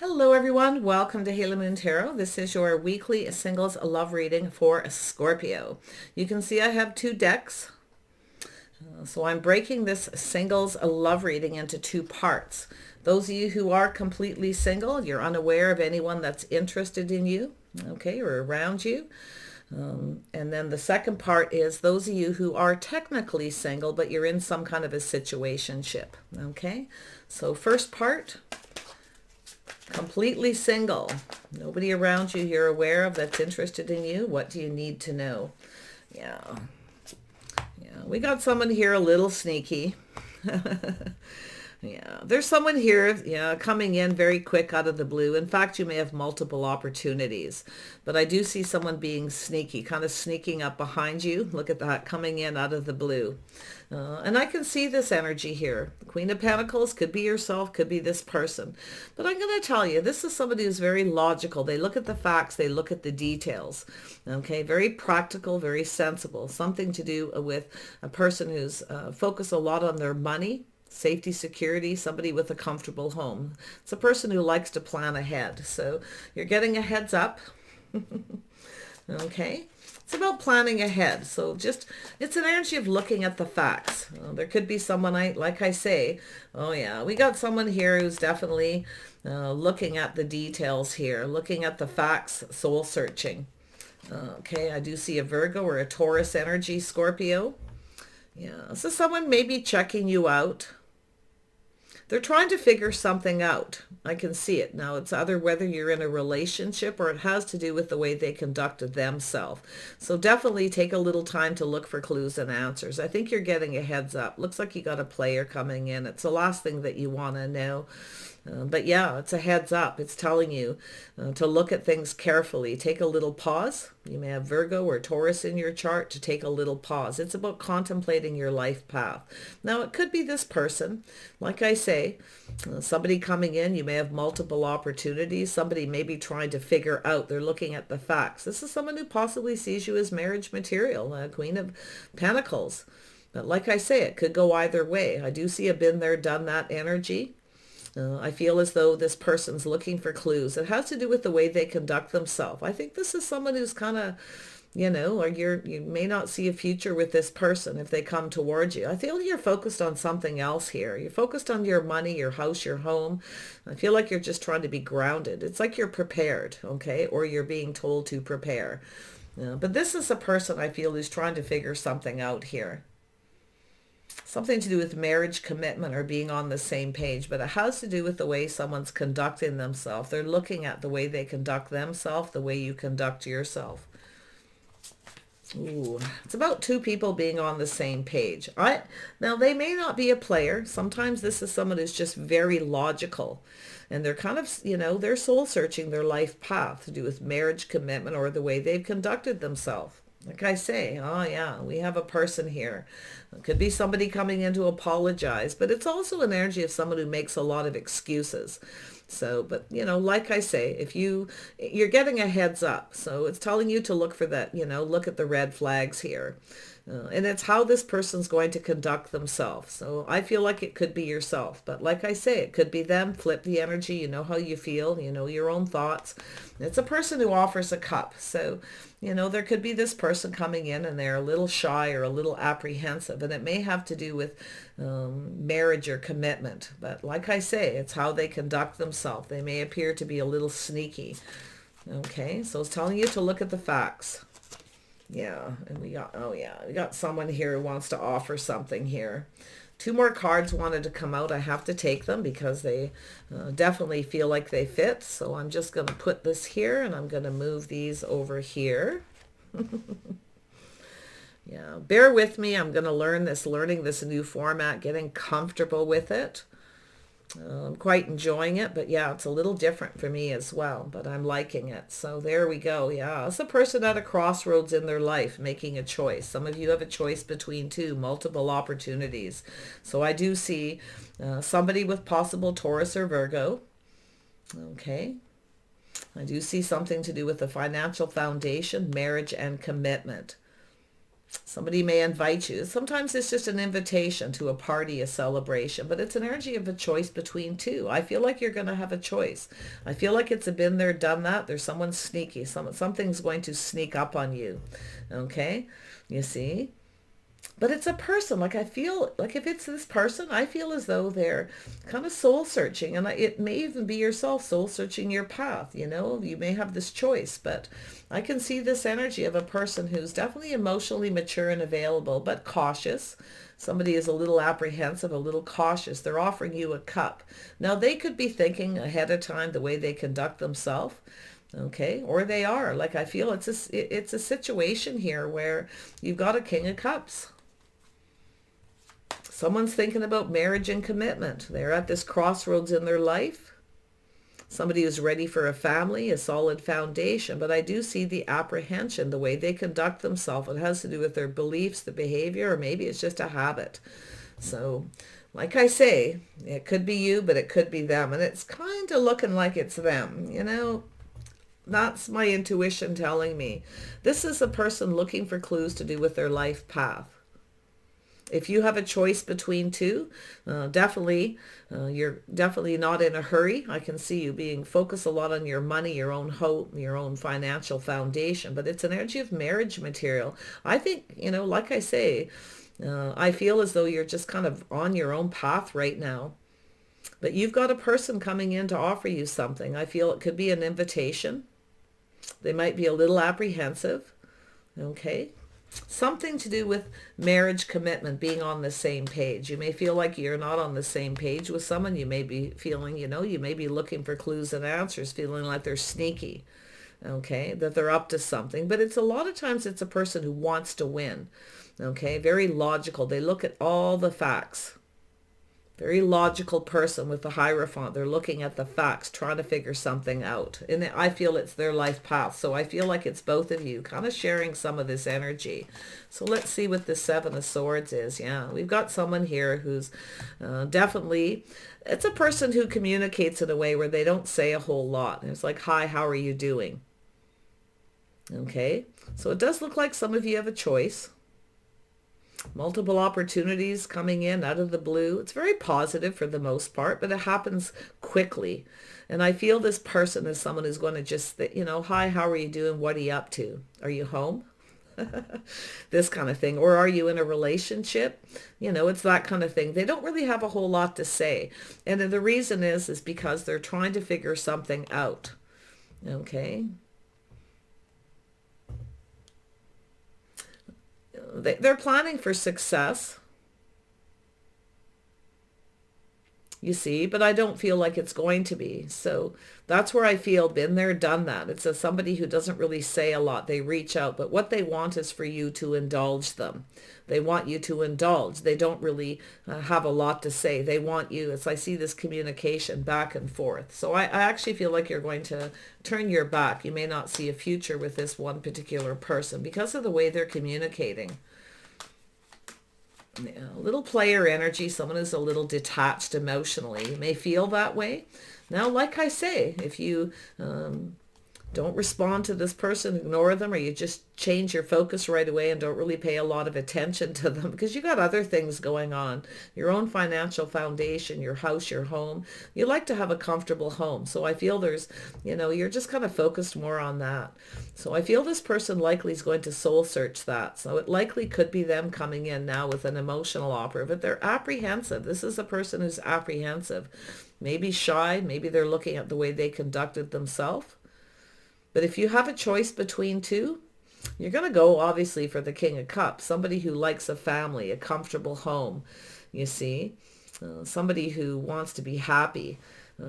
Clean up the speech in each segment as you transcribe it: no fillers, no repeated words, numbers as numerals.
Hello everyone, welcome to Halo Moon Tarot. This is your weekly singles love reading for Scorpio. You can see I have two decks. So I'm breaking this singles love reading into two parts. Those of you who are completely single, you're unaware of anyone that's interested in you, okay, or around you. And then the second part is those of you who are technically single, but you're in some kind of a situationship, okay? So first part, completely single. Nobody around you you're aware of that's interested in you. What do you need to know? Yeah. We got someone here a little sneaky. Yeah, there's someone here, coming in very quick out of the blue. In fact, you may have multiple opportunities, but I do see someone being sneaky, kind of sneaking up behind you. Look at that, coming in out of the blue. And I can see this energy here. Queen of Pentacles could be yourself, could be this person. But I'm going to tell you, this is somebody who's very logical. They look at the facts, they look at the details. Okay, very practical, very sensible. Something to do with a person who's focused a lot on their money, safety, security, somebody with a comfortable home. It's a person who likes to plan ahead. So you're getting a heads up. Okay. It's about planning ahead. So it's an energy of looking at the facts. There could be someone, like I say, oh yeah, we got someone here who's definitely looking at the details here, looking at the facts, soul searching. Okay, I do see a Virgo or a Taurus energy, Scorpio. Yeah, so someone may be checking you out. They're trying to figure something out. I can see it. Now, it's either whether you're in a relationship or it has to do with the way they conducted themselves. So definitely take a little time to look for clues and answers. I think you're getting a heads up. Looks like you got a player coming in. It's the last thing that you want to know. But yeah, it's a heads up. It's telling you to look at things carefully. Take a little pause. You may have Virgo or Taurus in your chart to take a little pause. It's about contemplating your life path. Now, it could be this person. Like I say, somebody coming in, you may have multiple opportunities. Somebody may be trying to figure out. They're looking at the facts. This is someone who possibly sees you as marriage material, Queen of Pentacles. But like I say, it could go either way. I do see a been there, done that energy. I feel as though this person's looking for clues. It has to do with the way they conduct themselves. I think this is someone who's kind of, or you may not see a future with this person if they come towards you. I feel you're focused on something else here. You're focused on your money, your house, your home. I feel like you're just trying to be grounded. It's like you're prepared, okay? Or you're being told to prepare. But this is a person I feel who's trying to figure something out here. Something to do with marriage, commitment, or being on the same page, but it has to do with the way someone's conducting themselves. They're looking at the way they conduct themselves, the way you conduct yourself. Ooh, it's about two people being on the same page. Now, they may not be a player. Sometimes this is someone who's just very logical. And they're kind of, they're soul searching their life path to do with marriage, commitment, or the way they've conducted themselves. Like I say, oh yeah, we have a person here. It could be somebody coming in to apologize, but it's also an energy of someone who makes a lot of excuses. So, but like I say, if you're getting a heads up, so it's telling you to look for that, look at the red flags here. And it's how this person's going to conduct themselves. So I feel like it could be yourself. But like I say, it could be them. Flip the energy. You know how you feel. You know your own thoughts. It's a person who offers a cup. So, there could be this person coming in and they're a little shy or a little apprehensive. And it may have to do with marriage or commitment. But like I say, it's how they conduct themselves. They may appear to be a little sneaky. Okay, so it's telling you to look at the facts. Yeah, and we got someone here who wants to offer something here. Two more cards wanted to come out. I have to take them because they definitely feel like they fit. So I'm just going to put this here and I'm going to move these over here. Yeah, bear with me. I'm going to learning this new format, getting comfortable with it. I'm quite enjoying it, but yeah, it's a little different for me as well, but I'm liking it. So there we go. Yeah, it's a person at a crossroads in their life making a choice. Some of you have a choice between multiple opportunities. So I do see somebody with possible Taurus or Virgo. Okay. I do see something to do with the financial foundation, marriage, and commitment. Somebody may invite you. Sometimes it's just an invitation to a party, a celebration, but it's an energy of a choice between two. I feel like you're going to have a choice. I feel like it's a been there, done that. There's someone sneaky. Something's going to sneak up on you. Okay? You see? But it's a person. Like I feel like if it's this person, I feel as though they're kind of soul searching. And it may even be yourself soul searching your path. You know, you may have this choice, but I can see this energy of a person who's definitely emotionally mature and available, but cautious. Somebody is a little apprehensive, a little cautious. They're offering you a cup. Now they could be thinking ahead of time the way they conduct themselves. Okay, or they are. Like I feel it's a situation here where you've got a King of Cups. Someone's thinking about marriage and commitment. They're at this crossroads in their life. Somebody who's ready for a family, a solid foundation. But I do see the apprehension, the way they conduct themselves. It has to do with their beliefs, the behavior, or maybe it's just a habit. So, like I say, it could be you, but it could be them. And it's kind of looking like it's them, you know. That's my intuition telling me. This is a person looking for clues to do with their life path. If you have a choice between two, definitely, you're definitely not in a hurry. I can see you being focused a lot on your money, your own hope, your own financial foundation, but it's an energy of marriage material. I think, you know, like I say, I feel as though you're just kind of on your own path right now. But you've got a person coming in to offer you something. I feel it could be an invitation. They might be a little apprehensive. Okay. Something to do with marriage commitment, being on the same page. You may feel like you're not on the same page with someone. You may be feeling, you know, you may be looking for clues and answers, feeling like they're sneaky. Okay. That they're up to something. But it's a lot of times it's a person who wants to win. Okay. Very logical. They look at all the facts. Very logical person with the Hierophant. They're looking at the facts, trying to figure something out. And I feel it's their life path. So I feel like it's both of you kind of sharing some of this energy. So let's see what the Seven of Swords is. Yeah, we've got someone here who's definitely, it's a person who communicates in a way where they don't say a whole lot. It's like, hi, how are you doing? Okay, so it does look like some of you have a choice. Multiple opportunities coming in out of the blue. It's very positive for the most part, but it happens quickly. And I feel this person is someone who's going to just, you know, hi, how are you doing? What are you up to? Are you home? This kind of thing. Or are you in a relationship? You know, it's that kind of thing. They don't really have a whole lot to say. And the reason is because they're trying to figure something out. Okay. They're planning for success, you see, but I don't feel like it's going to be. So that's where I feel been there, done that. It's somebody who doesn't really say a lot. They reach out, but what they want is for you to indulge them. They want you to indulge. They don't really have a lot to say. They want you. I see this communication back and forth. So I actually feel like you're going to turn your back. You may not see a future with this one particular person because of the way they're communicating. A little player energy, someone who's a little detached emotionally. You may feel that way. Now, like I say, if you don't respond to this person, ignore them, or you just change your focus right away and don't really pay a lot of attention to them because you got other things going on. Your own financial foundation, your house, your home. You like to have a comfortable home. So I feel there's, you know, you're just kind of focused more on that. So I feel this person likely is going to soul search that. So it likely could be them coming in now with an emotional offer, but they're apprehensive. This is a person who's apprehensive. Maybe shy. Maybe they're looking at the way they conducted themselves. But if you have a choice between two, you're going to go obviously for the King of Cups, somebody who likes a family, a comfortable home, you see, somebody who wants to be happy.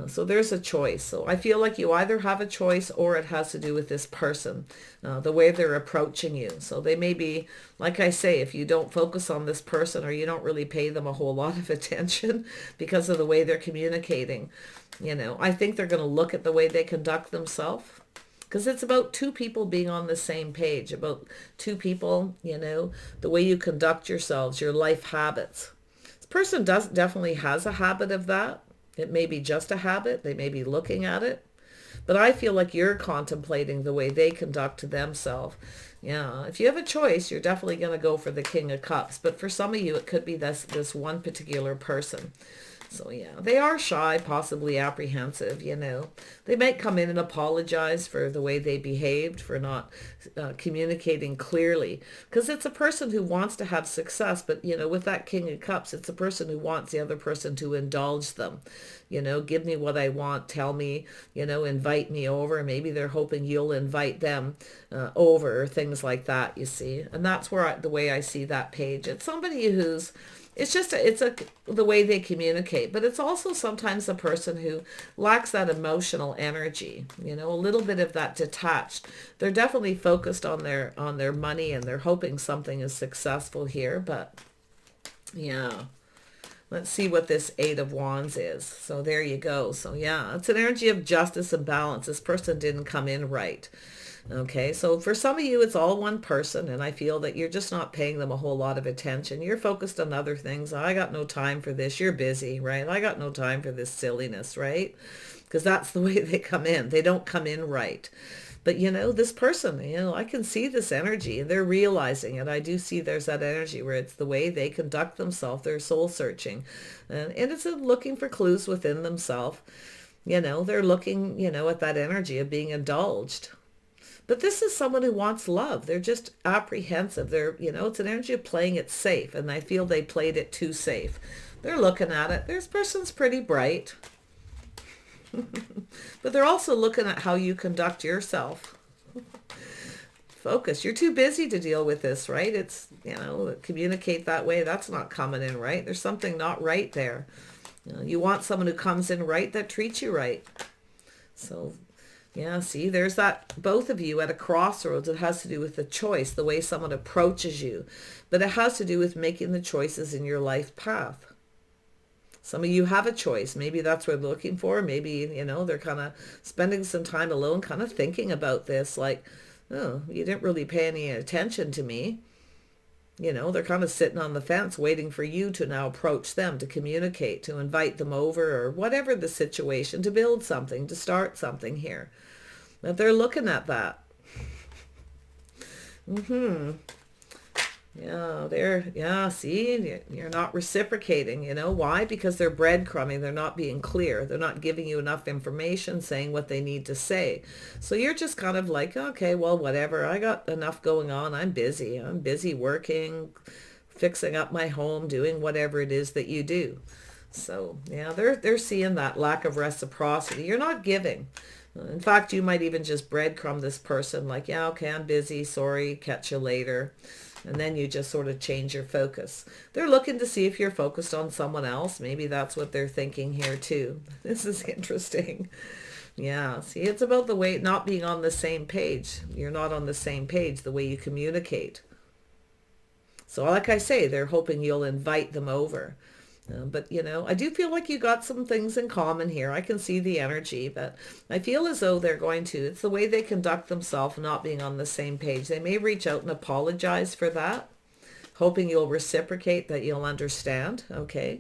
So there's a choice. So I feel like you either have a choice or it has to do with this person, the way they're approaching you. So they may be, like I say, if you don't focus on this person or you don't really pay them a whole lot of attention because of the way they're communicating, you know, I think they're going to look at the way they conduct themselves. Because it's about two people being on the same page, about two people, you know, the way you conduct yourselves, your life habits. This person definitely has a habit of that. It may be just a habit. They may be looking at it. But I feel like you're contemplating the way they conduct themselves. Yeah, if you have a choice, you're definitely going to go for the King of Cups. But for some of you, it could be this one particular person. So yeah, they are shy, possibly apprehensive, you know. They might come in and apologize for the way they behaved, for not communicating clearly. Because it's a person who wants to have success, but, you know, with that King of Cups, it's a person who wants the other person to indulge them. You know, give me what I want, tell me, you know, invite me over. Maybe they're hoping you'll invite them over, or things like that, you see. And that's where the way I see that page. It's somebody who's, it's just, the way they communicate, but it's also sometimes a person who lacks that emotional energy, you know, a little bit of that detached. They're definitely focused on their money, and they're hoping something is successful here, but yeah. Let's see what this Eight of Wands is. So there you go. So yeah, it's an energy of justice and balance. This person didn't come in right. Okay, so for some of you, it's all one person, and I feel that you're just not paying them a whole lot of attention. You're focused on other things. I got no time for this. You're busy, right? I got no time for this silliness, right? Because that's the way they come in. They don't come in right. But, you know, this person, you know, I can see this energy, and they're realizing it. I do see there's that energy where it's the way they conduct themselves. They're soul searching. And it's looking for clues within themselves. You know, they're looking, you know, at that energy of being indulged. But this is someone who wants love. They're just apprehensive. They're, you know, it's an energy of playing it safe. And I feel they played it too safe. They're looking at it. This person's pretty bright. But they're also looking at how you conduct yourself. Focus. You're too busy to deal with this, right? It's, you know, communicate that way. That's not coming in right. There's something not right there. You know, you want someone who comes in right, that treats you right. So yeah, see, there's that, both of you at a crossroads. It has to do with the choice, the way someone approaches you. But it has to do with making the choices in your life path. Some of you have a choice. Maybe that's what they're looking for. Maybe, you know, they're kind of spending some time alone, kind of thinking about this, like, oh, you didn't really pay any attention to me. You know, they're kind of sitting on the fence waiting for you to now approach them, to communicate, to invite them over, or whatever the situation, to build something, to start something here. But they're looking at that. Yeah, see, you're not reciprocating, you know. Why? Because they're breadcrumbing. They're not being clear. They're not giving you enough information, saying what they need to say. So you're just kind of like, okay, well, whatever. I got enough going on. I'm busy. I'm busy working, fixing up my home, doing whatever it is that you do. So yeah, they're seeing that lack of reciprocity. You're not giving. In fact, you might even just breadcrumb this person like, yeah, okay, I'm busy. Sorry, catch you later. And then you just sort of change your focus. They're looking to see if you're focused on someone else. Maybe that's what they're thinking here too. This is interesting. Yeah, see, it's about the way, not being on the same page. You're not on the same page, the way you communicate. So like I say, they're hoping you'll invite them over. But, you know, I do feel like you got some things in common here. I can see the energy, but I feel as though they're going to, it's the way they conduct themselves, not being on the same page. They may reach out and apologize for that, hoping you'll reciprocate, that you'll understand. Okay.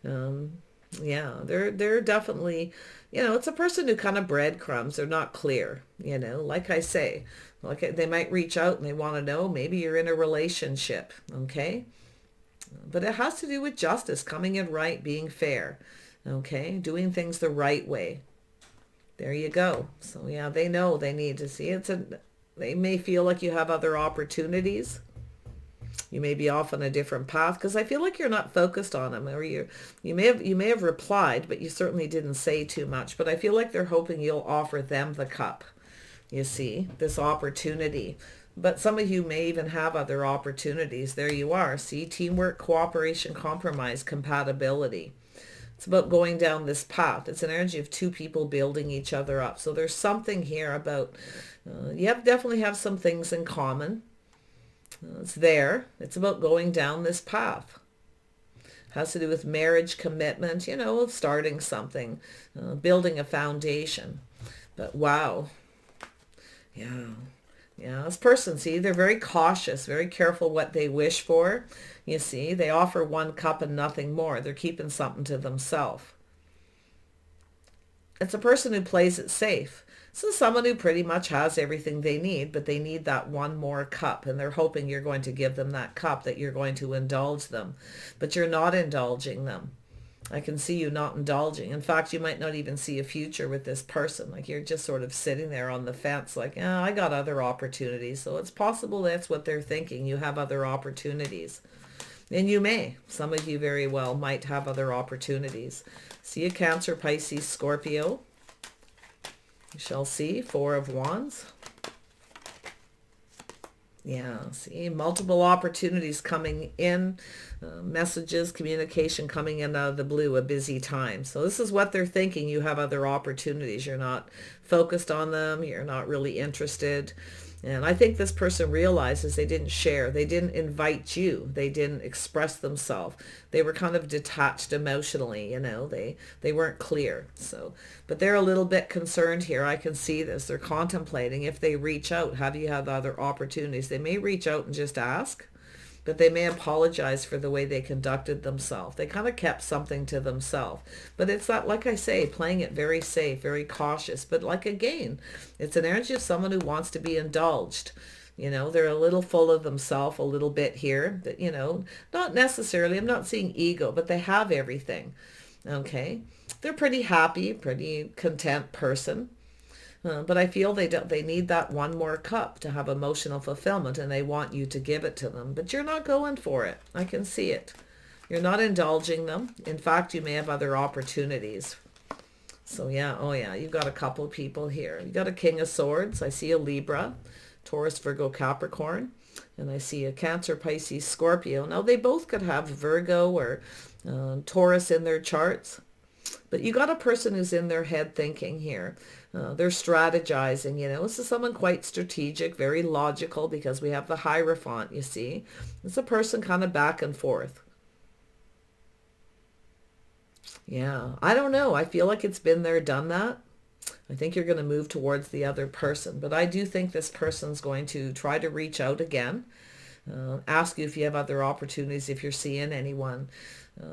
Yeah, they're definitely, you know, it's a person who kind of breadcrumbs. They're not clear, you know, like I say, like they might reach out and they want to know, maybe you're in a relationship. Okay. But it has to do with justice, coming in right, being fair, okay, doing things the right way. There you go. So yeah, they know they need to see they may feel like you have other opportunities. You may be off on a different path, because I feel like you're not focused on them, or you may have replied, but you certainly didn't say too much. But I feel like they're hoping you'll offer them the cup. You see, this opportunity. But some of you may even have other opportunities. There you are. See, teamwork, cooperation, compromise, compatibility. It's about going down this path. It's an energy of two people building each other up. So there's something here about, you definitely have some things in common. It's there. It's about going down this path. It has to do with marriage, commitment, you know, starting something, building a foundation. But wow. Yeah. Yeah, this person, see, they're very cautious, very careful what they wish for. You see, they offer one cup and nothing more. They're keeping something to themselves. It's a person who plays it safe. So someone who pretty much has everything they need, but they need that one more cup, and they're hoping you're going to give them that cup, that you're going to indulge them, but you're not indulging them. I can see you not indulging. In fact, you might not even see a future with this person. Like you're just sort of sitting there on the fence like, oh, I got other opportunities. So it's possible that's what they're thinking. You have other opportunities. And you may. Some of you very well might have other opportunities. See a Cancer, Pisces, Scorpio. You shall see. Four of Wands. Yeah, see, multiple opportunities coming in, messages, communication coming in out of the blue, a busy time. So this is what they're thinking. You have other opportunities. You're not focused on them. You're not really interested. And I think this person realizes they didn't share. They didn't invite you. They didn't express themselves. They were kind of detached emotionally, you know. They weren't clear. So, but they're a little bit concerned here. I can see this. They're contemplating if they reach out, how do you have other opportunities? They may reach out and just ask, but they may apologize for the way they conducted themselves. They kind of kept something to themselves. But it's not, like I say, playing it very safe, very cautious. But like again, it's an energy of someone who wants to be indulged. You know, they're a little full of themselves, a little bit here. That, you know, not necessarily, I'm not seeing ego, but they have everything. Okay. They're pretty happy, pretty content person. But I feel they need that one more cup to have emotional fulfillment, and they want you to give it to them. But you're not going for it. I can see it. You're not indulging them. In fact, you may have other opportunities. So yeah, oh yeah, you've got a couple of people here. You got a King of Swords. I see a Libra, Taurus, Virgo, Capricorn. And I see a Cancer, Pisces, Scorpio. Now, they both could have Virgo or Taurus in their charts. But you got a person who's in their head thinking here. They're strategizing, you know. This is someone quite strategic, very logical, because we have the Hierophant, you see. It's a person kind of back and forth. Yeah, I don't know. I feel like it's been there, done that. I think you're going to move towards the other person. But I do think this person's going to try to reach out again. Ask you if you have other opportunities, if you're seeing anyone.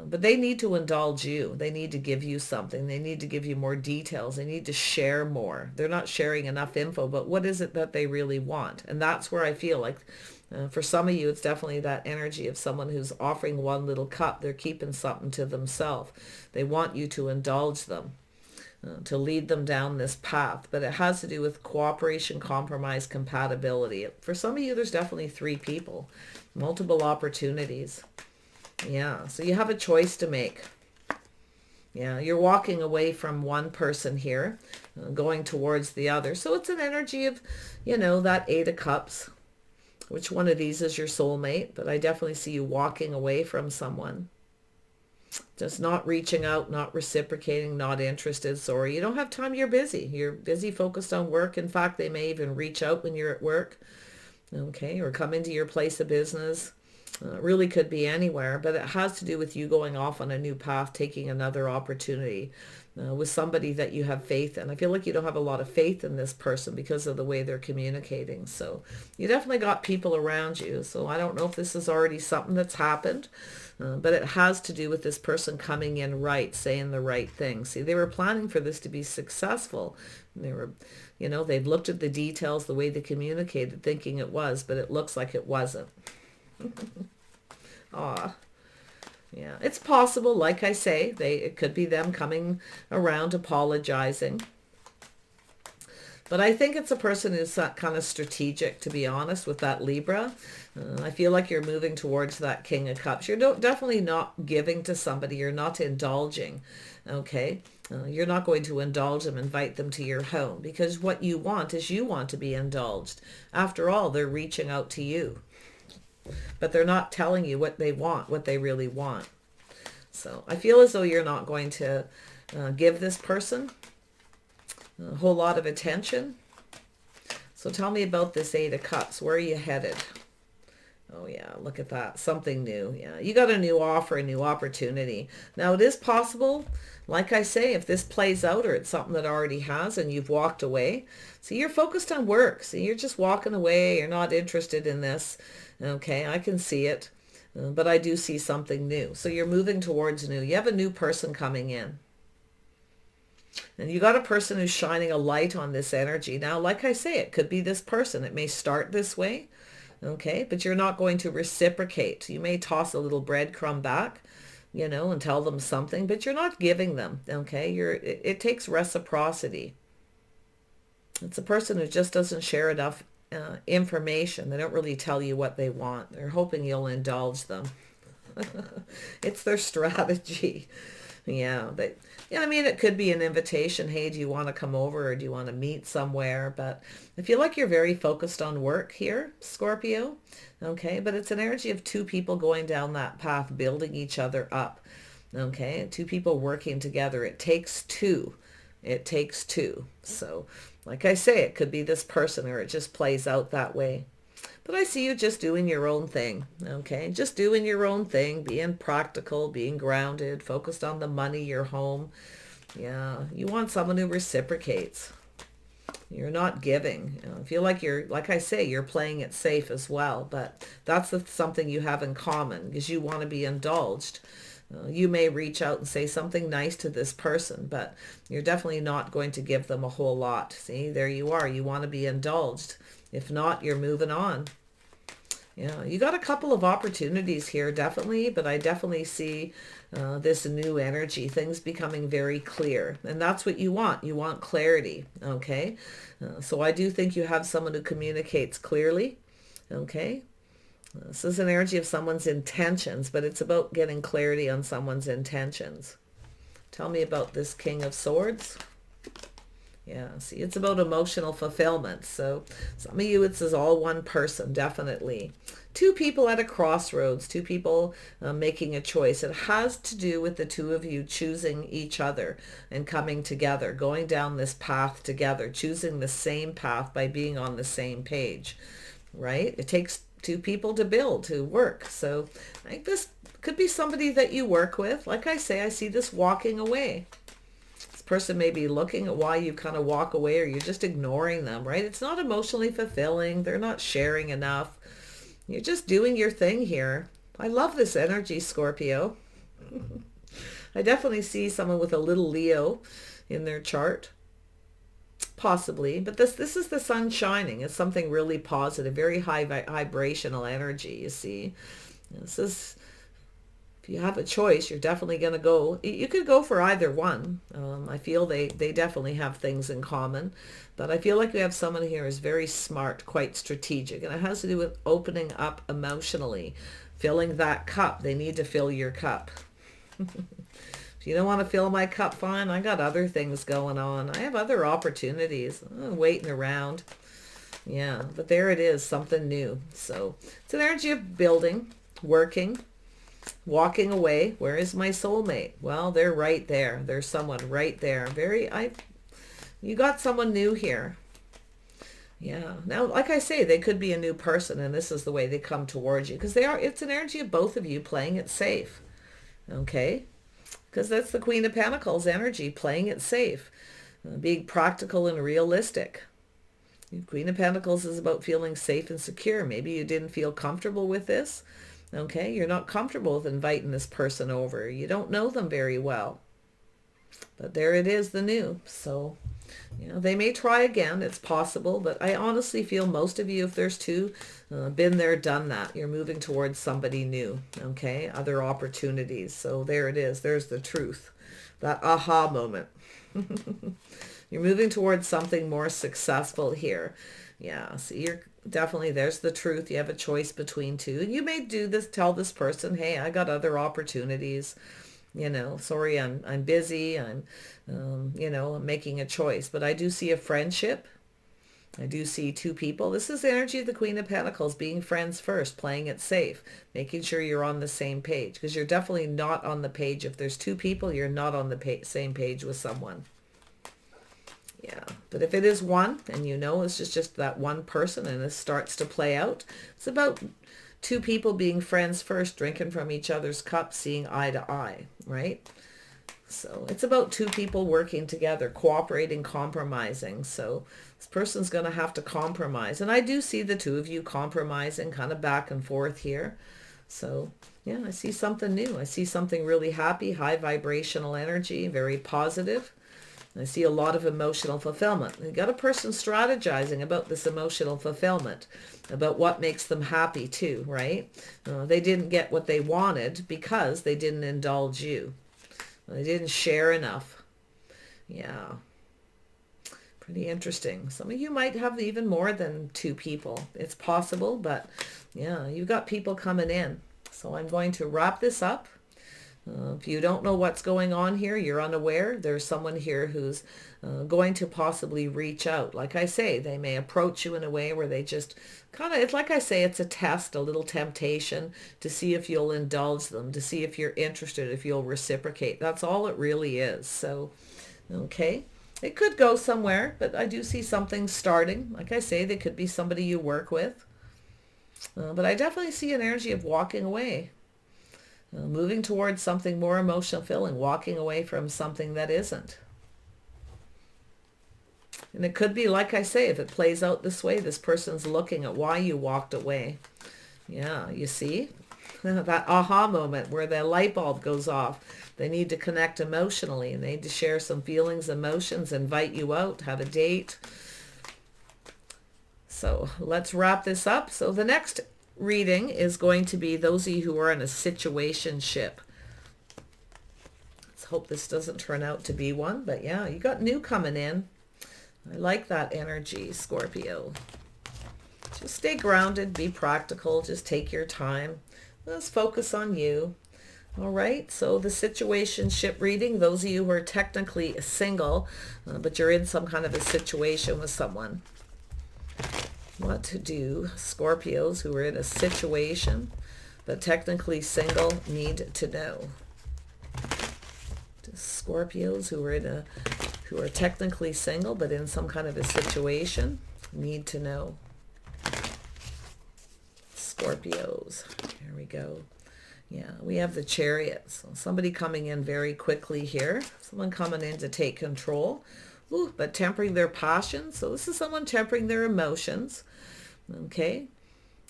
But they need to indulge you. They need to give you something. They need to give you more details. They need to share more. They're not sharing enough info, but what is it that they really want? And that's where I feel like for some of you, it's definitely that energy of someone who's offering one little cup. They're keeping something to themselves. They want you to indulge them, to lead them down this path. But it has to do with cooperation, compromise, compatibility. For some of you, there's definitely three people, multiple opportunities. Yeah, so you have a choice to make. Yeah, you're walking away from one person here, going towards the other. So it's an energy of, you know, that Eight of Cups. Which one of these is your soulmate? But I definitely see you walking away from someone. Just not reaching out, not reciprocating, not interested. Sorry, you don't have time. You're busy. You're busy, focused on work. In fact, they may even reach out when you're at work. Okay, or come into your place of business. Really could be anywhere, but it has to do with you going off on a new path, taking another opportunity with somebody that you have faith in. I feel like you don't have a lot of faith in this person because of the way they're communicating. So you definitely got people around you. So I don't know if this is already something that's happened, but it has to do with this person coming in right, saying the right thing. See, they were planning for this to be successful. They were, you know, they've looked at the details, the way they communicated, thinking it was, but it looks like it wasn't. Aw. Yeah, it's possible, like I say, it could be them coming around apologizing. But I think it's a person who's kind of strategic, to be honest, with that Libra. I feel like you're moving towards that King of Cups. You're definitely not giving to somebody. You're not indulging, okay? You're not going to indulge them, invite them to your home, because what you want is you want to be indulged. After all, they're reaching out to you. But they're not telling you what they want, what they really want. So I feel as though you're not going to give this person a whole lot of attention. So tell me about this Eight of Cups. Where are you headed? Oh yeah, look at that. Something new. Yeah, you got a new offer, a new opportunity. Now it is possible, like I say, if this plays out or it's something that already has and you've walked away. So you're focused on work. So you're just walking away. You're not interested in this. Okay, I can see it. But I do see something new. So you're moving towards new. You have a new person coming in. And you got a person who's shining a light on this energy. Now, like I say, it could be this person. It may start this way, okay? But you're not going to reciprocate. You may toss a little breadcrumb back, you know, and tell them something, but you're not giving them, okay? It takes reciprocity. It's a person who just doesn't share enough information. They don't really tell you what they want. They're hoping you'll indulge them. It's their strategy. Yeah, I mean, it could be an invitation. Hey, do you want to come over, or do you want to meet somewhere? But I feel like you're very focused on work here, Scorpio. Okay, but it's an energy of two people going down that path, building each other up. Okay, two people working together. It takes two. It takes two. So, like I say, it could be this person, or it just plays out that way. But I see you just doing your own thing, okay? Just doing your own thing, being practical, being grounded, focused on the money, your home. Yeah, you want someone who reciprocates. You're not giving. You know, I feel like you're, like I say, you're playing it safe as well. But that's something you have in common, because you want to be indulged. You may reach out and say something nice to this person, but you're definitely not going to give them a whole lot. See, there you are. You want to be indulged. If not, you're moving on. Yeah, you got a couple of opportunities here, definitely, but I definitely see this new energy, things becoming very clear. And that's what you want. You want clarity, okay? So I do think you have someone who communicates clearly, okay? This is an energy of someone's intentions, but it's about getting clarity on someone's intentions. Tell me about this King of Swords. Yeah, see, it's about emotional fulfillment. So some of you, it's all one person, definitely. Two people at a crossroads, two people making a choice. It has to do with the two of you choosing each other and coming together, going down this path together, choosing the same path by being on the same page, right? It takes two people to build, to work. So I think this could be somebody that you work with. Like I say, I see this walking away. Person may be looking at why you kind of walk away, or you're just ignoring them, right? It's not emotionally fulfilling. They're not sharing enough. You're just doing your thing here. I love this energy, Scorpio. I definitely see someone with a little Leo in their chart. Possibly, but this is the sun shining. It's something really positive, very high vibrational energy, you see. This is, if you have a choice, you're definitely going to go. You could go for either one. I feel they definitely have things in common. But I feel like we have someone here who's very smart, quite strategic. And it has to do with opening up emotionally, filling that cup. They need to fill your cup. If you don't want to fill my cup, fine. I got other things going on. I have other opportunities. I'm waiting around. Yeah, but there it is, something new. So it's an energy of building, working, walking away. Where is my soulmate? Well, they're right there. There's someone right there. You got someone new here. Yeah. Now, like I say, they could be a new person, and this is the way they come towards you, because it's an energy of both of you playing it safe. Okay? Because that's the Queen of Pentacles energy, playing it safe, being practical and realistic. Queen of Pentacles is about feeling safe and secure. Maybe you didn't feel comfortable with this. Okay, you're not comfortable with inviting this person over. You don't know them very well. But there it is, the new. So, they may try again. It's possible. But I honestly feel most of you, if there's two, been there, done that. You're moving towards somebody new. Okay, other opportunities. So there it is. There's the truth. That aha moment. You're moving towards something more successful here. Yeah, so you're definitely, there's the truth. You have a choice between two. And you may do this, tell this person, hey, I got other opportunities. Sorry, I'm busy. I'm making a choice. But I do see a friendship. I do see two people. This is the energy of the Queen of Pentacles, being friends first, playing it safe, making sure you're on the same page. Because you're definitely not on the page. If there's two people, you're not on the same page with someone. Yeah, but if it is one, and it's just that one person, and this starts to play out, it's about two people being friends first, drinking from each other's cup, seeing eye to eye, right? So it's about two people working together, cooperating, compromising. So this person's going to have to compromise. And I do see the two of you compromising, kind of back and forth here. So yeah, I see something new. I see something really happy, high vibrational energy, very positive. I see a lot of emotional fulfillment. You got a person strategizing about this emotional fulfillment, about what makes them happy too, right? They didn't get what they wanted because they didn't indulge you. They didn't share enough. Yeah. Pretty interesting. Some of you might have even more than 2 people. It's possible, but yeah, you've got people coming in. So I'm going to wrap this up. If you don't know what's going on here, you're unaware, there's someone here who's going to possibly reach out. Like I say, they may approach you in a way where they just kind of, it's like I say, it's a test, a little temptation to see if you'll indulge them, to see if you're interested, if you'll reciprocate. That's all it really is. So, okay. It could go somewhere, but I do see something starting. Like I say, they could be somebody you work with. But I definitely see an energy of walking away. Moving towards something more emotional filling, walking away from something that isn't. And it could be, like I say, if it plays out this way, this person's looking at why you walked away. Yeah, you see? That aha moment where the light bulb goes off. They need to connect emotionally, and they need to share some feelings, emotions, invite you out, have a date. So let's wrap this up. So the next reading is going to be those of you who are in a situationship. Let's hope this doesn't turn out to be one, but yeah, you got new coming in. I like that energy, Scorpio. Just stay grounded, be practical, just take your time. Let's focus on you. All right, so the situationship reading, those of you who are technically single, but you're in some kind of a situation with someone. What to do Scorpios who are in a situation but technically single need to know? Scorpios who are technically single but in some kind of a situation need to know. Scorpios, here we go. Yeah, we have the Chariot. So somebody coming in very quickly here. Someone coming in to take control. Ooh, but tempering their passions. So this is someone tempering their emotions. Okay.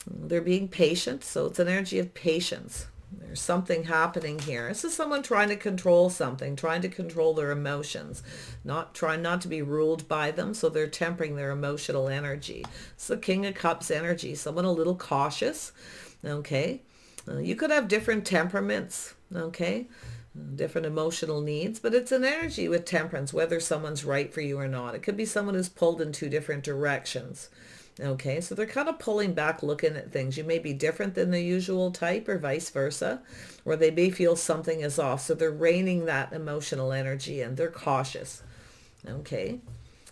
They're being patient. So it's an energy of patience. There's something happening here. This is someone trying to control something, trying to control their emotions, trying not to be ruled by them. So they're tempering their emotional energy. It's the King of Cups energy. Someone a little cautious. Okay. You could have different temperaments. Okay. Different emotional needs, but it's an energy with temperance, whether someone's right for you or not. It could be someone who's pulled in 2 different directions. Okay, so they're kind of pulling back, looking at things. You may be different than the usual type or vice versa, or they may feel something is off. So they're reining that emotional energy and they're cautious. Okay,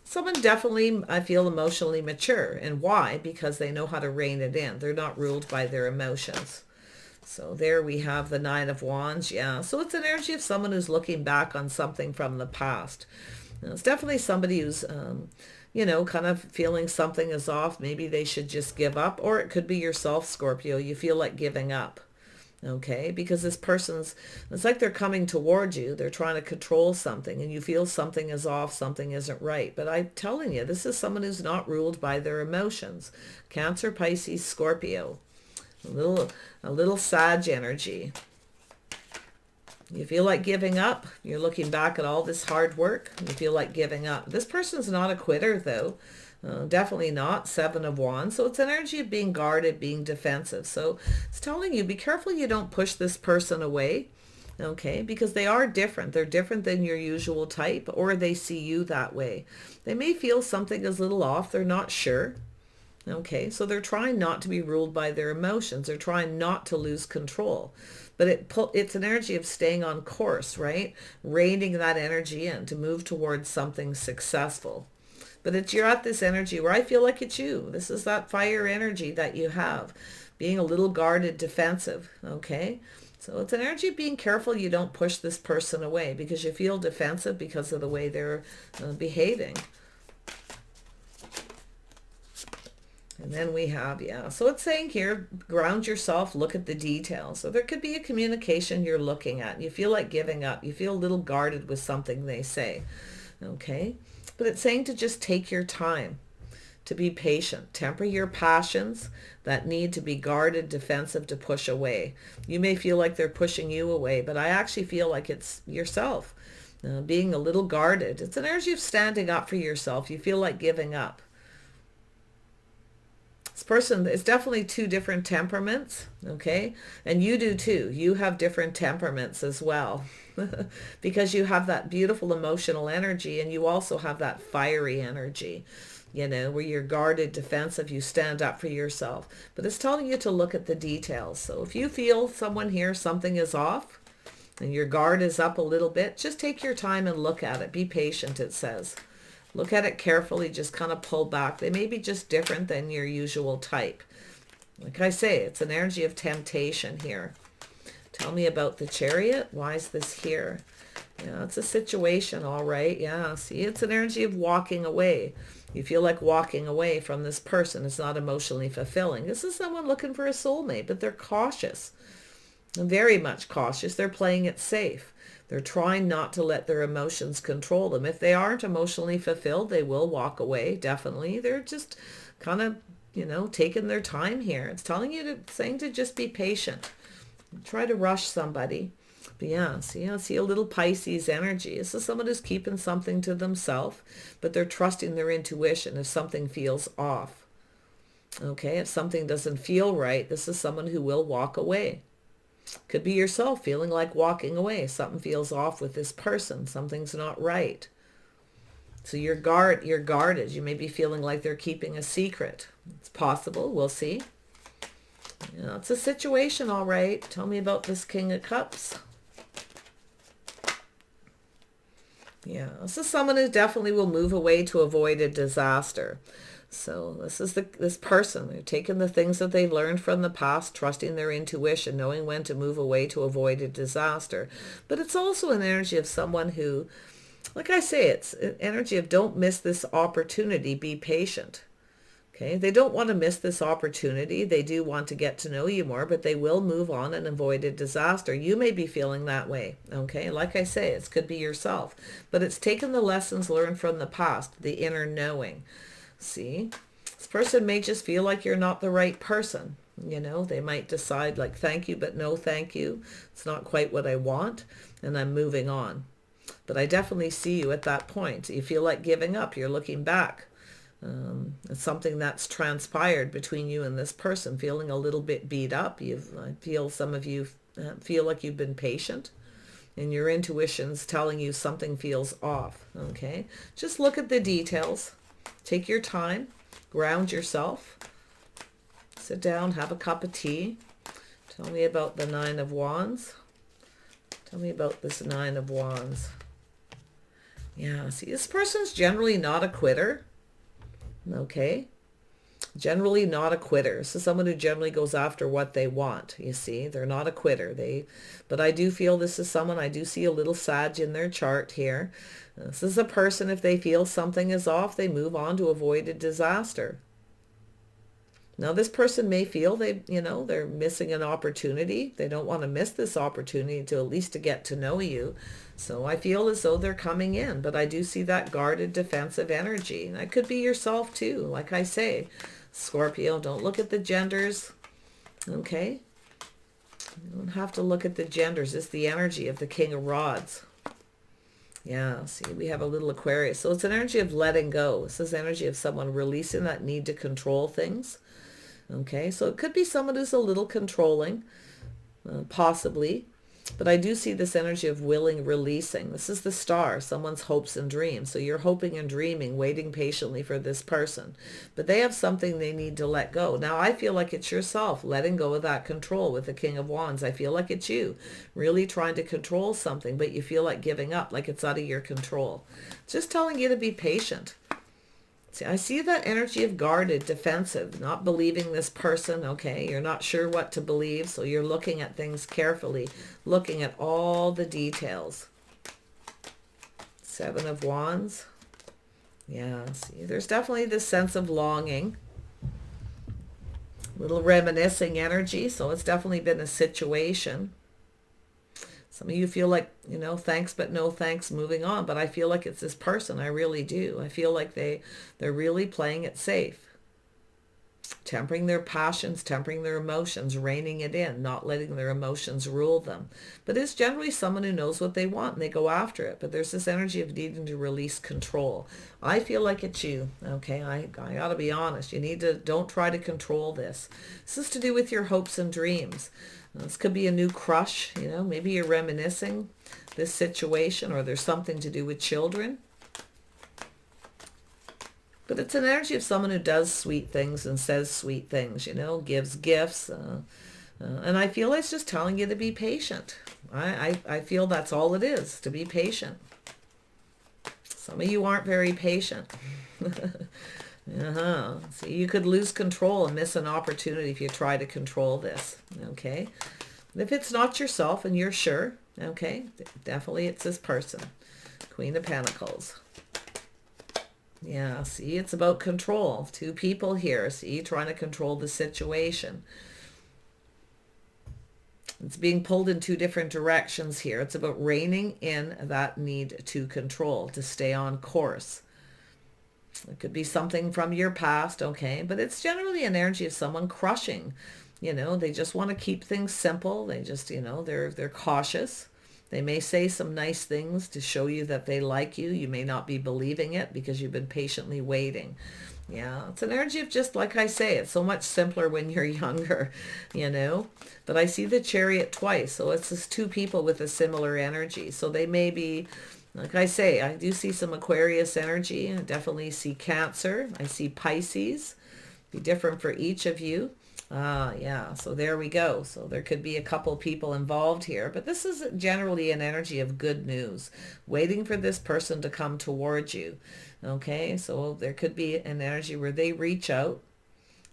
someone definitely, I feel, emotionally mature. And why? Because they know how to rein it in. They're not ruled by their emotions. So there we have the Nine of Wands. Yeah, so it's an energy of someone who's looking back on something from the past. Now, it's definitely somebody who's, kind of feeling something is off. Maybe they should just give up. Or it could be yourself, Scorpio. You feel like giving up. Okay, because this person's, it's like they're coming toward you. They're trying to control something and you feel something is off, something isn't right. But I'm telling you, this is someone who's not ruled by their emotions. Cancer, Pisces, Scorpio. A little Sag energy. You feel like giving up. You're looking back at all this hard work. You feel like giving up. This person's not a quitter, though. Definitely not. 7 of Wands. So it's an energy of being guarded, being defensive. So it's telling you, be careful you don't push this person away. Okay, because they are different. They're different than your usual type, or they see you that way. They may feel something is a little off. They're not sure. Okay, so they're trying not to be ruled by their emotions. They're trying not to lose control. But it's an energy of staying on course, right? Reining that energy in to move towards something successful. But you're at this energy where I feel like it's you. This is that fire energy that you have. Being a little guarded, defensive, okay? So it's an energy of being careful you don't push this person away because you feel defensive because of the way they're behaving. And then we have, so it's saying here, ground yourself, look at the details. So there could be a communication you're looking at. You feel like giving up. You feel a little guarded with something they say. Okay? But it's saying to just take your time, to be patient. Temper your passions that need to be guarded, defensive, to push away. You may feel like they're pushing you away, but I actually feel like it's yourself. being a little guarded. It's an energy of standing up for yourself. You feel like giving up. This person is definitely two different temperaments, okay? And you do too. You have different temperaments as well because you have that beautiful emotional energy, and you also have that fiery energy, you know, where you're guarded, defensive, you stand up for yourself. But it's telling you to look at the details. So if you feel someone here, something is off, and your guard is up a little bit, just take your time and look at it. Be patient, it says. Look at it carefully, just kind of pull back. They may be just different than your usual type. Like I say, it's an energy of temptation here. Tell me about the Chariot. Why is this here? Yeah, it's a situation, all right. Yeah, see, it's an energy of walking away. You feel like walking away from this person. It's not emotionally fulfilling. This is someone looking for a soulmate, but they're cautious. Very much cautious. They're playing it safe. They're trying not to let their emotions control them. If they aren't emotionally fulfilled, they will walk away, definitely. They're just kind of, you know, taking their time here. It's telling you saying to just be patient. Try to rush somebody. But yeah, see, I see a little Pisces energy. This is someone who's keeping something to themselves, but they're trusting their intuition if something feels off. Okay, if something doesn't feel right, this is someone who will walk away. Could be yourself feeling like walking away. Something feels off with this person. Something's not right. So you're guarded. You may be feeling like they're keeping a secret. It's possible. We'll see. You know, it's a situation, all right. Tell me about this King of Cups. Yeah, this is someone who definitely will move away to avoid a disaster. So this is this person. They're taking the things that they've learned from the past, trusting their intuition, knowing when to move away to avoid a disaster. But it's also an energy of someone who, like I say, it's an energy of don't miss this opportunity, be patient. Okay, they don't want to miss this opportunity. They do want to get to know you more, but they will move on and avoid a disaster. You may be feeling that way. Okay, like I say, it could be yourself, but it's taken the lessons learned from the past, the inner knowing. See, this person may just feel like you're not the right person. You know, they might decide like, thank you, but no thank you. It's not quite what I want, and I'm moving on. But I definitely see you at that point. You feel like giving up. You're looking back. It's something that's transpired between you and this person, feeling a little bit beat up. I feel some of you feel like you've been patient, and your intuition's telling you something feels off. Okay, just look at the details. Take your time, ground yourself, sit down, have a cup of tea. Tell me about the Nine of Wands. Tell me about this Nine of Wands. Yeah, see, this person's generally not a quitter. Okay, generally not a quitter. This is someone who generally goes after what they want. You see, they're not a quitter. But I do feel this is someone, I do see a little Sag in their chart here. This is a person, if they feel something is off, they move on to avoid a disaster. Now this person may feel they're missing an opportunity. They don't want to miss this opportunity to at least to get to know you. So I feel as though they're coming in, but I do see that guarded defensive energy. And that could be yourself too. Like I say, Scorpio, don't look at the genders. Okay? You don't have to look at the genders. It's the energy of the King of Rods. Yeah, see, we have a little Aquarius. So it's an energy of letting go. This is energy of someone releasing that need to control things. Okay, so it could be someone who's a little controlling, possibly. But I do see this energy of willing releasing. This is the Star, someone's hopes and dreams. So you're hoping and dreaming, waiting patiently for this person. But they have something they need to let go. Now I feel like it's yourself letting go of that control with the King of Wands. I feel like it's you really trying to control something, but you feel like giving up, like it's out of your control. Just telling you to be patient. See, I see that energy of guarded, defensive, not believing this person, okay? You're not sure what to believe, so you're looking at things carefully, looking at all the details. Seven of Wands. Yeah, see, there's definitely this sense of longing. Little reminiscing energy, so it's definitely been a situation. Some of you feel like, thanks but no thanks, moving on. But I feel like it's this person. I really do. I feel like they're really playing it safe. tempering their passions, tempering their emotions, reining it in, not letting their emotions rule them. But it's generally someone who knows what they want and they go after it. But there's this energy of needing to release control. I feel like it's you. Okay, I got to be honest. You need to, don't try to control this. This is to do with your hopes and dreams. This could be a new crush, you know, maybe you're reminiscing this situation, or there's something to do with children. But it's an energy of someone who does sweet things and says sweet things, you know, gives gifts. And I feel it's just telling you to be patient. I feel that's all it is, to be patient. Some of you aren't very patient. See, you could lose control and miss an opportunity if you try to control this. Okay. If it's not yourself and you're sure, okay, definitely it's this person. Queen of Pentacles. Yeah, see, it's about control. Two people here, see, trying to control the situation. It's being pulled in two different directions here. It's about reining in that need to control, to stay on course. It could be something from your past, okay, but it's generally an energy of someone crushing. You know, they just want to keep things simple. They just, you know, they're cautious. They may say some nice things to show you that they like you. You may not be believing it because you've been patiently waiting. Yeah, it's an energy of just, like I say, it's so much simpler when you're younger, you know. But I see the Chariot twice, so it's just two people with a similar energy. So they may be, like I say, I do see some Aquarius energy. I definitely see Cancer. I see Pisces. Be different for each of you. Yeah, so there we go. So there could be a couple people involved here, but this is generally an energy of good news, waiting for this person to come towards you. Okay, so there could be an energy where they reach out.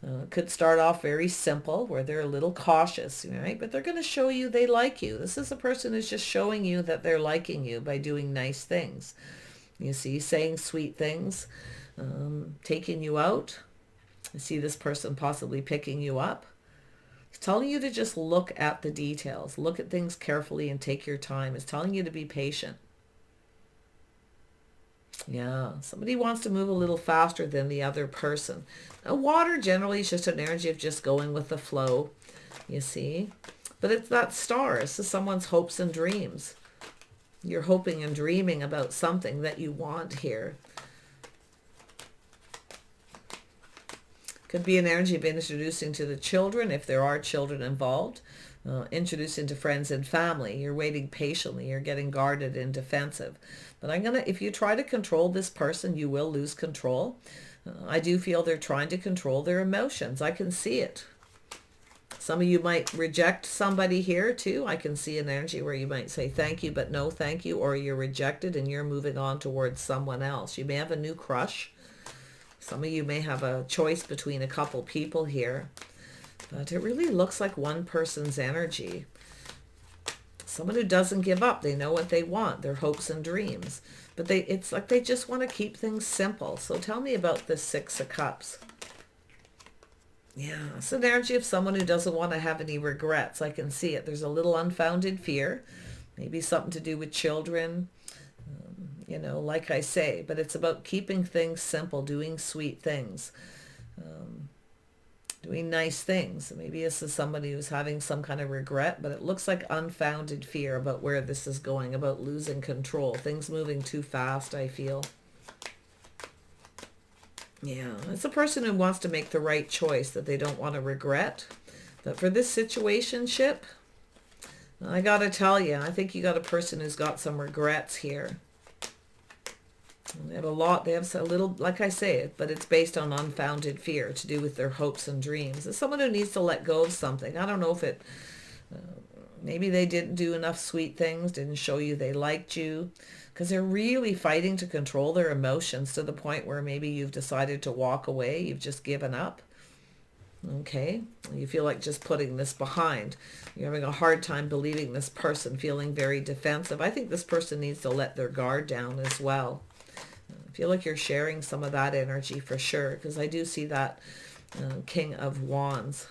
It could start off very simple, where they're a little cautious, right? But they're going to show you they like you. This is a person who's just showing you that they're liking you by doing nice things. You see, saying sweet things, taking you out. I see this person possibly picking you up. It's telling you to just look at the details. Look at things carefully and take your time. It's telling you to be patient. Yeah, somebody wants to move a little faster than the other person. Now, water generally is just an energy of just going with the flow, you see. But it's that star. This is someone's hopes and dreams. You're hoping and dreaming about something that you want here. Could be an energy of introducing to the children, if there are children involved. Introducing to friends and family. You're waiting patiently. You're getting guarded and defensive. But if you try to control this person, you will lose control. I do feel they're trying to control their emotions. I can see it. Some of you might reject somebody here too. I can see an energy where you might say thank you, but no thank you, or you're rejected and you're moving on towards someone else. You may have a new crush. Some of you may have a choice between a couple people here, but it really looks like one person's energy. Someone who doesn't give up. They know what they want, their hopes and dreams, but it's like they just want to keep things simple. So tell me about this Six of Cups. Yeah, it's an energy of someone who doesn't want to have any regrets. I can see it. There's a little unfounded fear, maybe something to do with children. You know, like I say, but it's about keeping things simple, doing sweet things, doing nice things. Maybe this is somebody who's having some kind of regret, but it looks like unfounded fear about where this is going, about losing control, things moving too fast, I feel. Yeah, it's a person who wants to make the right choice that they don't want to regret. But for this situationship, I got to tell you, I think you got a person who's got some regrets here. They have a lot, they have a little, like I say, but it's based on unfounded fear to do with their hopes and dreams. It's someone who needs to let go of something. I don't know if it, maybe they didn't do enough sweet things, didn't show you they liked you, because they're really fighting to control their emotions to the point where maybe you've decided to walk away, you've just given up. Okay, you feel like just putting this behind. You're having a hard time believing this person, feeling very defensive. I think this person needs to let their guard down as well. I feel like you're sharing some of that energy for sure, because I do see that King of Wands.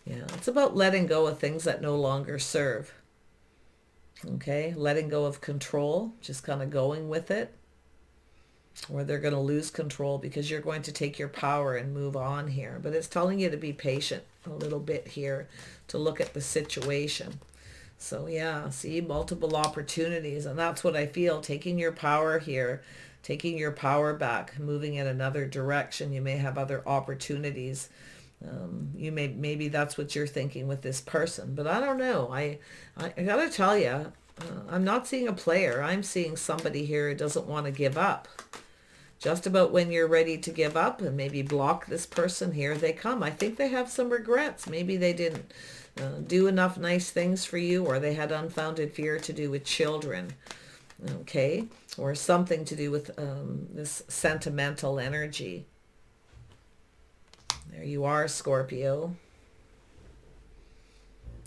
Yeah, it's about letting go of things that no longer serve. Okay, letting go of control, just kind of going with it. or they're going to lose control because you're going to take your power and move on here. But it's telling you to be patient a little bit here, to look at the situation. So yeah, see, multiple opportunities, and that's what I feel, taking your power here, taking your power back, moving in another direction. You may have other opportunities. Maybe that's what you're thinking with this person, but I don't know. I gotta tell you, I'm not seeing a player. I'm seeing somebody here who doesn't want to give up. Just about when you're ready to give up and maybe block this person, here they come. I think they have some regrets. Maybe they didn't do enough nice things for you, or they had unfounded fear to do with children, okay? Or something to do with this sentimental energy. There you are, Scorpio.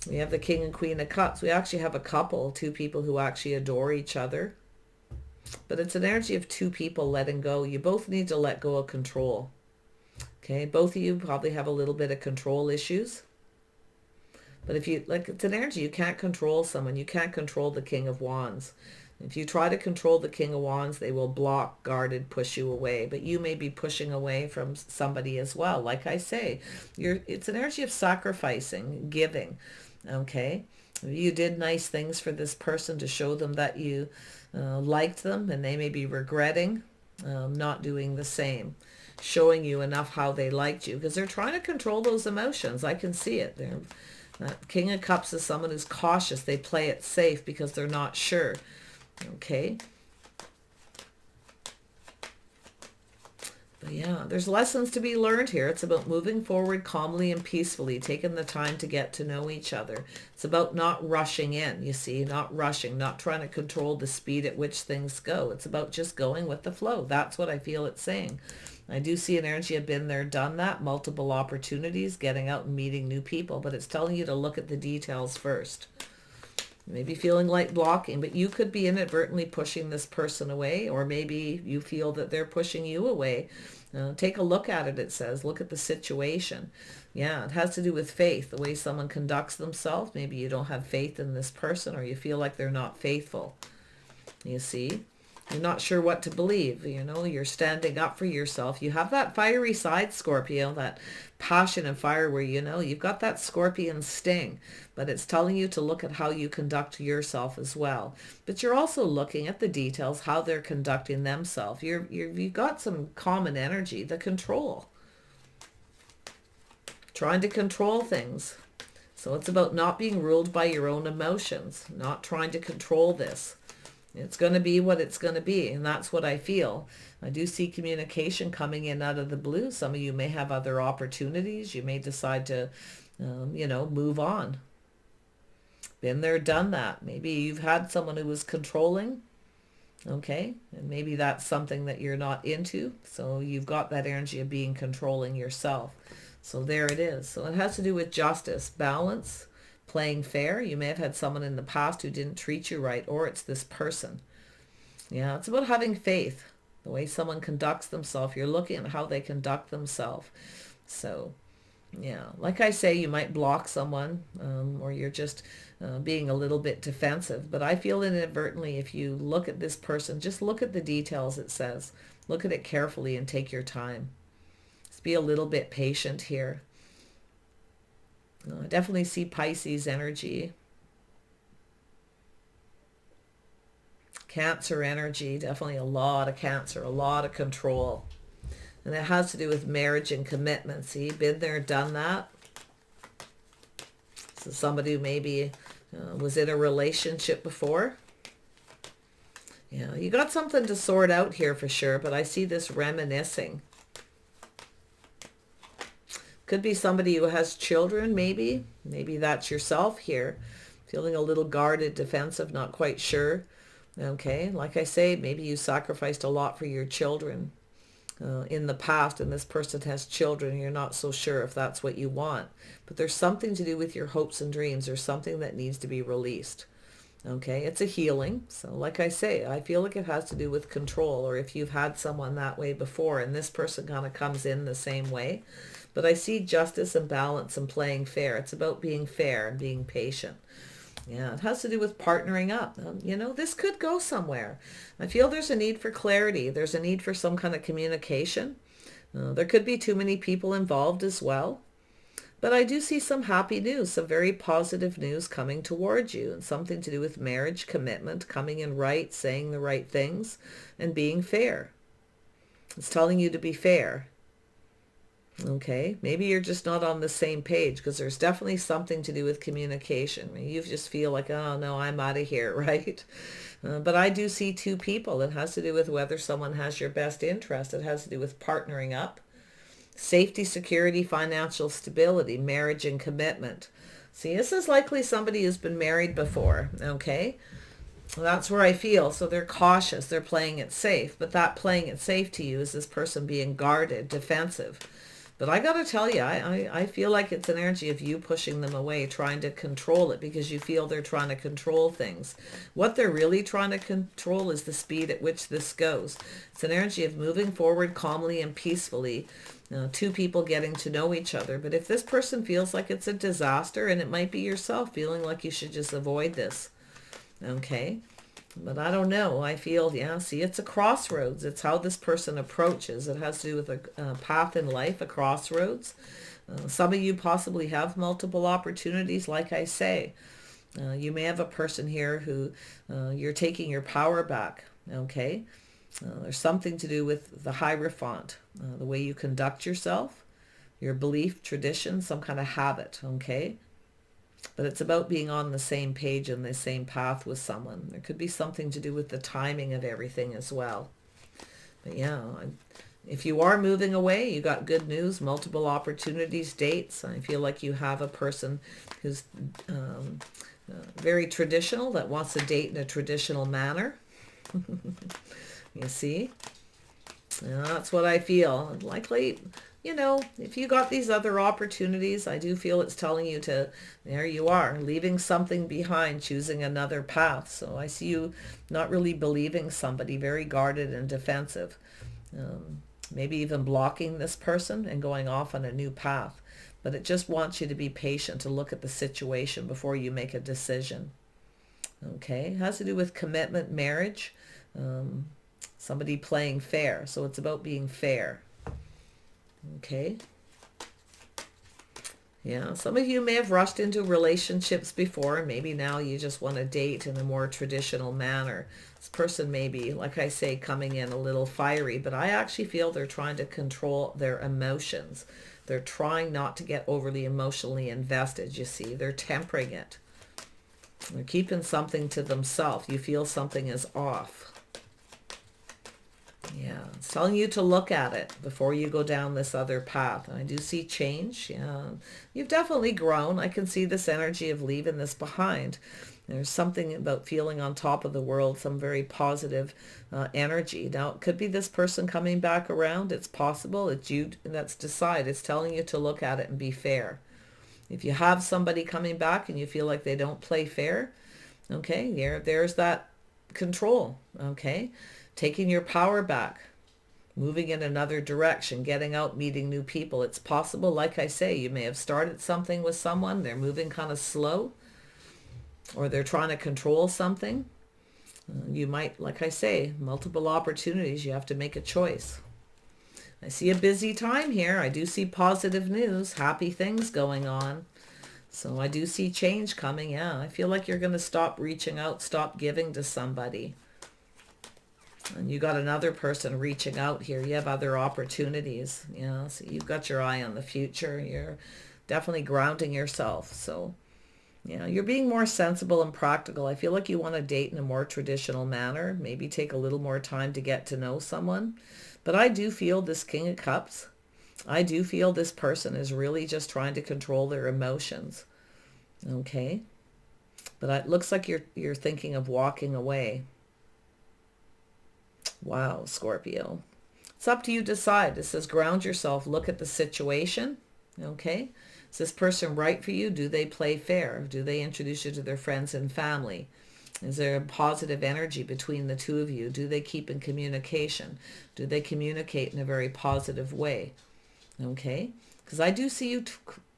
We have the King and Queen of Cups. We actually have a couple, two people who actually adore each other. But it's an energy of two people letting go. You both need to let go of control. Okay, both of you probably have a little bit of control issues. But if you, like, it's an energy, you can't control someone. You can't control the King of Wands. If you try to control the King of Wands, they will block, guarded, push you away. But you may be pushing away from somebody as well. Like I say, it's an energy of sacrificing, giving. Okay, you did nice things for this person to show them that you liked them, and they may be regretting not doing the same, showing you enough how they liked you, because they're trying to control those emotions. I can see it. King of Cups is someone who's cautious. They play it safe because they're not sure. Okay. But yeah, there's lessons to be learned here. It's about moving forward calmly and peacefully, taking the time to get to know each other. It's about not rushing in, you see, not rushing, not trying to control the speed at which things go. It's about just going with the flow. That's what I feel it's saying. I do see an energy of been there, done that, multiple opportunities, getting out and meeting new people, but it's telling you to look at the details first. Maybe feeling like blocking, but you could be inadvertently pushing this person away, or maybe you feel that they're pushing you away. Take a look at it, it says. Look at the situation. Yeah, it has to do with faith, the way someone conducts themselves. Maybe you don't have faith in this person, or you feel like they're not faithful. You see? You're not sure what to believe. You know, you're standing up for yourself. You have that fiery side, Scorpio, that passion and fire where, you know, you've got that scorpion sting, but it's telling you to look at how you conduct yourself as well. But you're also looking at the details, how they're conducting themselves. You've got some common energy, the control. Trying to control things. So it's about not being ruled by your own emotions, not trying to control this. It's going to be what it's going to be, and that's what I feel. I do see communication coming in out of the blue. Some of you may have other opportunities. You may decide to, you know, move on. Been there, done that. Maybe you've had someone who was controlling, okay, and maybe that's something that you're not into. So you've got that energy of being controlling yourself. So there it is. So it has to do with justice, balance, playing fair. You may have had someone in the past who didn't treat you right, or it's this person. Yeah, it's about having faith, the way someone conducts themselves. You're looking at how they conduct themselves. So yeah, like I say, you might block someone, or you're just being a little bit defensive. But I feel inadvertently, if you look at this person, just look at the details, it says. Look at it carefully and take your time. Just be a little bit patient here. I definitely see Pisces energy. Cancer energy, definitely a lot of Cancer, a lot of control. And it has to do with marriage and commitment. See, been there, done that. So somebody who maybe was in a relationship before. Yeah, you got something to sort out here for sure, but I see this reminiscing. Could be somebody who has children, maybe. Maybe that's yourself here. Feeling a little guarded, defensive, not quite sure. Okay, like I say, maybe you sacrificed a lot for your children in the past, and this person has children, and you're not so sure if that's what you want. But there's something to do with your hopes and dreams. There's something that needs to be released. Okay, it's a healing. So like I say, I feel like it has to do with control, or if you've had someone that way before, and this person kind of comes in the same way. But I see justice and balance and playing fair. It's about being fair and being patient. Yeah, it has to do with partnering up. You know, this could go somewhere. I feel there's a need for clarity. There's a need for some kind of communication. There could be too many people involved as well. But I do see some happy news, some very positive news coming towards you, and something to do with marriage, commitment, coming in right, saying the right things, and being fair. It's telling you to be fair. Okay, maybe you're just not on the same page, because there's definitely something to do with communication. You just feel like, oh no, I'm out of here, right? But I do see two people. It has to do with whether someone has your best interest. It has to do with partnering up. Safety, security, financial stability, marriage and commitment. See, this is likely somebody who's been married before, okay? That's where I feel. So they're cautious. They're playing it safe. But that playing it safe to you is this person being guarded, defensive. But I got to tell you, I feel like it's an energy of you pushing them away, trying to control it because you feel they're trying to control things. What they're really trying to control is the speed at which this goes. It's an energy of moving forward calmly and peacefully, two people getting to know each other. But if this person feels like it's a disaster, and it might be yourself feeling like you should just avoid this, okay? But I don't know. I feel, yeah, see, it's a crossroads. It's how this person approaches. It has to do with a path in life, a crossroads. Some of you possibly have multiple opportunities, like I say. You may have a person here who you're taking your power back, okay? There's something to do with the Hierophant, the way you conduct yourself, your belief, tradition, some kind of habit, okay? But it's about being on the same page and the same path with someone. There could be something to do with the timing of everything as well. But yeah, if you are moving away, you got good news, multiple opportunities, dates. I feel like you have a person who's very traditional, that wants to date in a traditional manner. You see? Yeah, that's what I feel. Likely, you know, if you got these other opportunities, I do feel it's telling you to, there you are, leaving something behind, choosing another path. So I see you not really believing somebody, very guarded and defensive. Maybe even blocking this person and going off on a new path. But it just wants you to be patient, to look at the situation before you make a decision. Okay, it has to do with commitment, marriage, somebody playing fair. So it's about being fair. Okay. Yeah, some of you may have rushed into relationships before, and maybe now you just want to date in a more traditional manner. This person may be, like I say, coming in a little fiery, but I actually feel they're trying to control their emotions. They're trying not to get overly emotionally invested, you see. They're tempering it. They're keeping something to themselves. You feel something is off. Yeah, it's telling you to look at it before you go down this other path. And I do see change. Yeah, you've definitely grown. I can see this energy of leaving this behind. There's something about feeling on top of the world, some very positive energy. Now, it could be this person coming back around. It's possible. It's you that's decide. It's telling you to look at it and be fair. If you have somebody coming back and you feel like they don't play fair, okay, there's that control, okay? Taking your power back, moving in another direction, getting out, meeting new people. It's possible, like I say, you may have started something with someone. They're moving kind of slow, or they're trying to control something. You might, like I say, multiple opportunities. You have to make a choice. I see a busy time here. I do see positive news, happy things going on. So I do see change coming. Yeah, I feel like you're going to stop reaching out, stop giving to somebody. And you got another person reaching out here. You have other opportunities. Yeah, so you've got your eye on the future. You're definitely grounding yourself. So, yeah, you're being more sensible and practical. I feel like you want to date in a more traditional manner. Maybe take a little more time to get to know someone. But I do feel this King of Cups. I do feel this person is really just trying to control their emotions. Okay? But it looks like you're thinking of walking away. Wow, Scorpio. It's up to you to decide. It says ground yourself. Look at the situation. Okay? Is this person right for you? Do they play fair? Do they introduce you to their friends and family? Is there a positive energy between the two of you? Do they keep in communication? Do they communicate in a very positive way? Okay? Because I do see you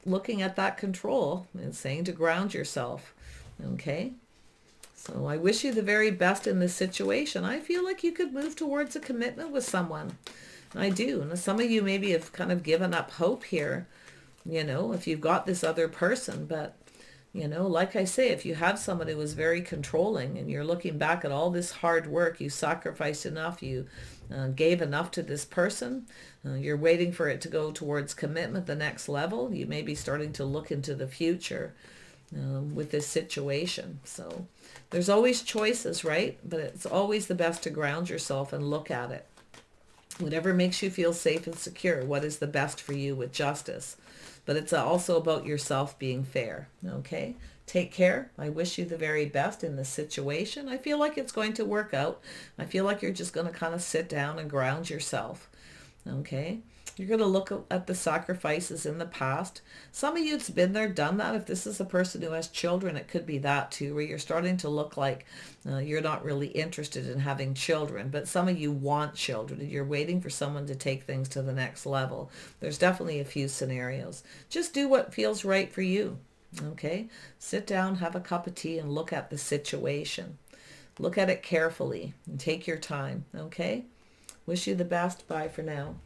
looking at that control and saying to ground yourself. Okay. So I wish you the very best in this situation. I feel like you could move towards a commitment with someone. I do. And some of you maybe have kind of given up hope here, you know, if you've got this other person. But, you know, like I say, if you have somebody who was very controlling and you're looking back at all this hard work, you sacrificed enough, you gave enough to this person, you're waiting for it to go towards commitment, the next level, you may be starting to look into the future with this situation. So there's always choices, right? But it's always the best to ground yourself and look at it. Whatever makes you feel safe and secure, what is the best for you with justice. But it's also about yourself being fair, okay? Take care. I wish you the very best in this situation. I feel like it's going to work out. I feel like you're just going to kind of sit down and ground yourself, okay? You're going to look at the sacrifices in the past. Some of you, it's been there, done that. If this is a person who has children, it could be that too, where you're starting to look like you're not really interested in having children. But some of you want children and you're waiting for someone to take things to the next level. There's definitely a few scenarios. Just do what feels right for you, okay? Sit down, have a cup of tea, and look at the situation. Look at it carefully and take your time, okay? Wish you the best. Bye for now.